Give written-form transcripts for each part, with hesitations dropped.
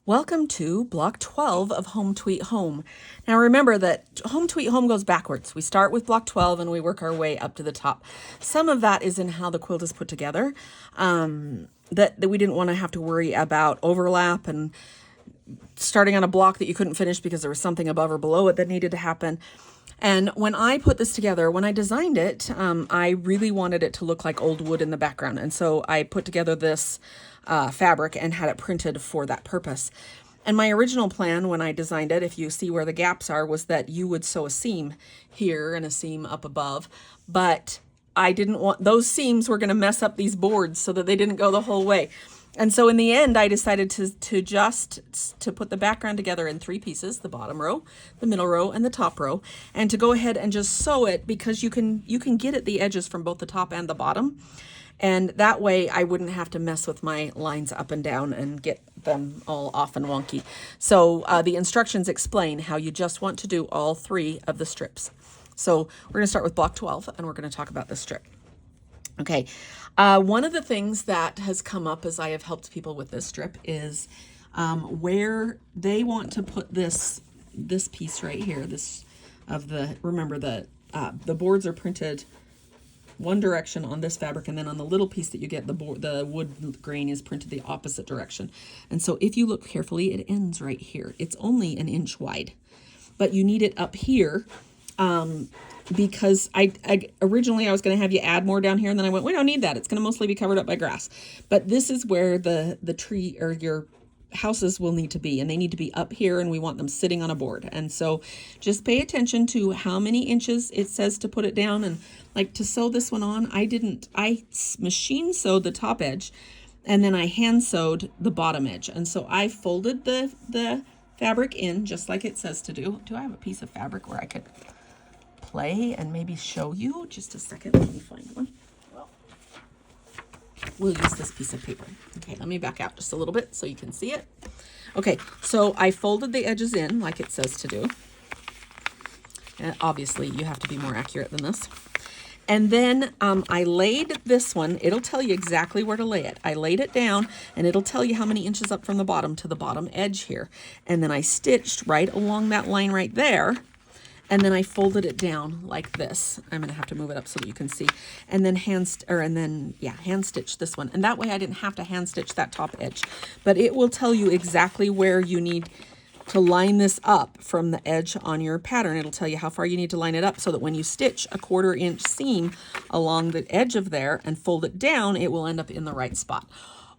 Welcome to block 12 of Home Tweet Home. Now remember that Home Tweet Home goes backwards. We start with block 12 and we work our way up to the top. Some of that is in how the quilt is put together, that we didn't want to have to worry about overlap and starting on a block that you couldn't finish because there was something above or below it that needed to happen. And when I put this together, when I designed it, I really wanted it to look like old wood in the background. And so I put together this fabric and had it printed for that purpose. And my original plan when I designed it, if you see where the gaps are, was that you would sew a seam here and a seam up above. But I didn't want, those seams were going to mess up these boards so that they didn't go the whole way. And so in the end, I decided to put the background together in three pieces: the bottom row, the middle row, and the top row, and to go ahead and just sew it, because you can get at the edges from both the top and the bottom. And that way I wouldn't have to mess with my lines up and down and get them all off and wonky. So the instructions explain how you just want to do all three of the strips. So we're going to start with block 12 and we're going to talk about this strip. Okay, one of the things that has come up as I have helped people with this strip is where they want to put this piece right here. Remember the boards are printed one direction on this fabric, and then on the little piece that you get, the wood grain is printed the opposite direction. And so if you look carefully, it ends right here. It's only an inch wide, but you need it up here. Because I originally I was going to have you add more down here, and then I went, we don't need that. It's going to mostly be covered up by grass. But this is where the tree or your houses will need to be, and they need to be up here, and we want them sitting on a board. And so just pay attention to how many inches it says to put it down. And like to sew this one on, I machine sewed the top edge, and then I hand sewed the bottom edge. And so I folded the fabric in just like it says to do. Do I have a piece of fabric where I could play and maybe show you? Just a second, let me find one. Well, we'll use this piece of paper. Okay, let me back out just a little bit so you can see it. Okay, so I folded the edges in like it says to do. And obviously you have to be more accurate than this. And then I laid this one. It'll tell you exactly where to lay it. I laid it down, and it'll tell you how many inches up from the bottom to the bottom edge here. And then I stitched right along that line right there. And then I folded it down like this. I'm going to have to move it up so that you can see. And then hand stitch this one. And that way I didn't have to hand stitch that top edge. But it will tell you exactly where you need to line this up from the edge on your pattern. It'll tell you how far you need to line it up so that when you stitch a 1/4 inch seam along the edge of there and fold it down, it will end up in the right spot.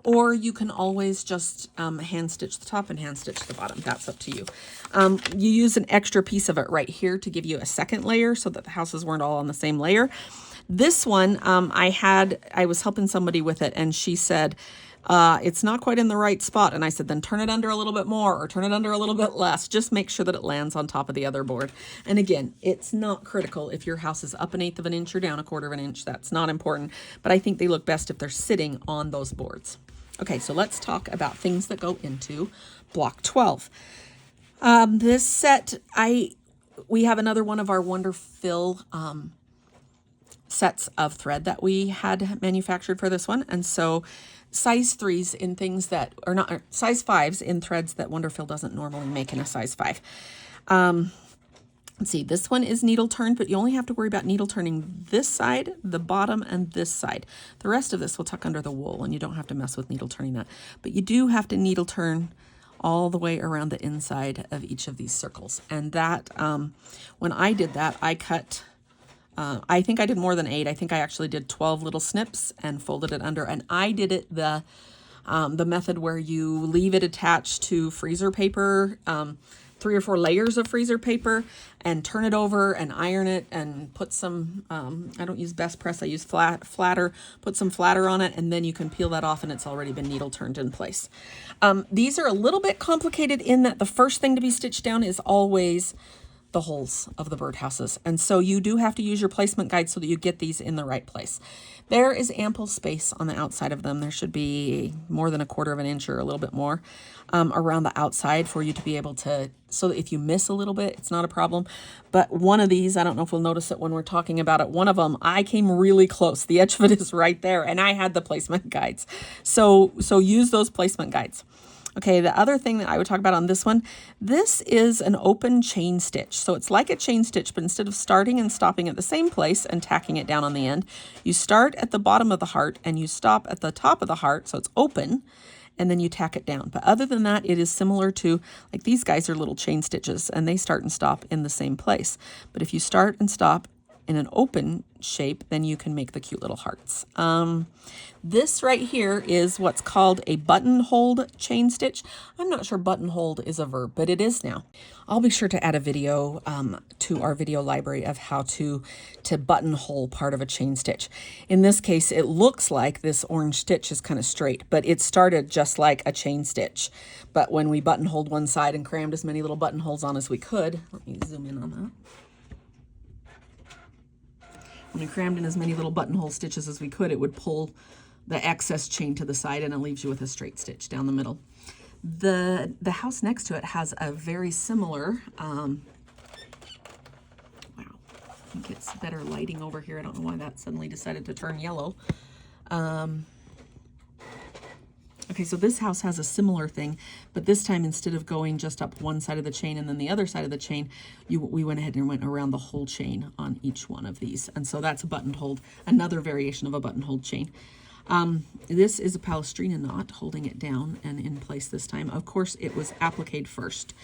Or you can always just hand stitch the top and hand stitch the bottom. That's up to you. You use an extra piece of it right here to give you a second layer so that the houses weren't all on the same layer. This one, I was helping somebody with it, and she said, it's not quite in the right spot. And I said, then turn it under a little bit more or turn it under a little bit less. Just make sure that it lands on top of the other board. And again, it's not critical if your house is up 1/8 of an inch or down 1/4 of an inch. That's not important. But I think they look best if they're sitting on those boards. Okay, so let's talk about things that go into block 12. This set, we have another one of our Wonderfill sets of thread that we had manufactured for this one. And so size 3s in things that are not, or size 5s in threads that Wonderfill doesn't normally make in a size 5. Let's see, this one is needle turned, but you only have to worry about needle turning this side, the bottom, and this side. The rest of this will tuck under the wool, and you don't have to mess with needle turning that. But you do have to needle turn all the way around the inside of each of these circles. And that, when I did that, I cut, I think I did more than 8. I think I actually did 12 little snips and folded it under. And I did it the method where you leave it attached to freezer paper, 3 or 4 layers of freezer paper, and turn it over and iron it and put some, I don't use best press, I use flatter, put some flatter on it, and then you can peel that off and it's already been needle turned in place. These are a little bit complicated in that the first thing to be stitched down is always the holes of the birdhouses. And so you do have to use your placement guide so that you get these in the right place. There is ample space on the outside of them. There should be more than 1/4 of an inch or a little bit more around the outside for you to be able to, so that if you miss a little bit, it's not a problem. But one of these, I don't know if we'll notice it when we're talking about it, one of them, I came really close. The edge of it is right there, and I had the placement guides. So use those placement guides. Okay, the other thing that I would talk about on this one, this is an open chain stitch. So it's like a chain stitch, but instead of starting and stopping at the same place and tacking it down on the end, you start at the bottom of the heart and you stop at the top of the heart, so it's open, and then you tack it down. But other than that, it is similar to, like these guys are little chain stitches and they start and stop in the same place. But if you start and stop in an open shape, then you can make the cute little hearts. This right here is what's called a buttonhole chain stitch. I'm not sure buttonhole is a verb, but it is now. I'll be sure to add a video to our video library of how to buttonhole part of a chain stitch. In this case, it looks like this orange stitch is kind of straight, but it started just like a chain stitch. But when we buttonholed one side and crammed as many little buttonholes on as we could, let me zoom in on that. When we crammed in as many little buttonhole stitches as we could, it would pull the excess chain to the side and it leaves you with a straight stitch down the middle. The house next to it has a very similar, wow, I think it's better lighting over here. I don't know why that suddenly decided to turn yellow. Okay, so this house has a similar thing, but this time instead of going just up one side of the chain and then the other side of the chain, we went ahead and went around the whole chain on each one of these. And so that's a buttonhole, another variation of a buttonhole chain. This is a Palestrina knot holding it down and in place this time. Of course, it was appliqued first.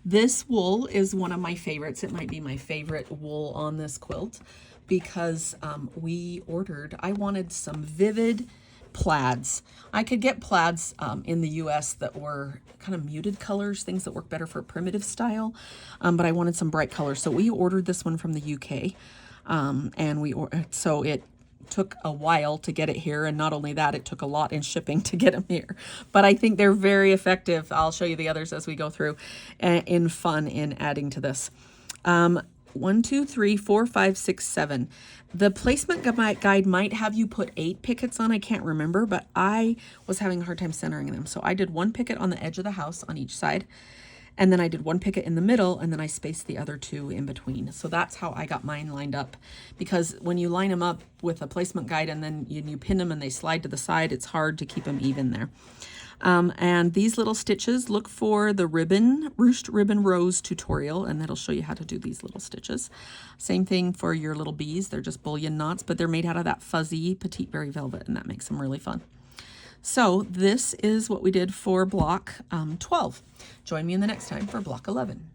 This wool is one of my favorites. It might be my favorite wool on this quilt because I wanted some vivid plaids. I could get plaids in the US that were kind of muted colors, things that work better for primitive style, but I wanted some bright colors. So we ordered this one from the UK, so it took a while to get it here, and not only that, it took a lot in shipping to get them here. But I think they're very effective. I'll show you the others as we go through in fun in adding to this. 1, 2, 3, 4, 5, 6, 7. The placement guide might have you put 8 pickets on. I can't remember, but I was having a hard time centering them. So I did 1 picket on the edge of the house on each side, and then I did 1 picket in the middle, and then I spaced the other 2 in between. So that's how I got mine lined up, because when you line them up with a placement guide and then you pin them and they slide to the side, it's hard to keep them even there. And these little stitches, look for the Ruched Ribbon Rose tutorial, and that'll show you how to do these little stitches. Same thing for your little bees. They're just bullion knots, but they're made out of that fuzzy Petite Berry velvet, and that makes them really fun. So this is what we did for block 12. Join me in the next time for block 11.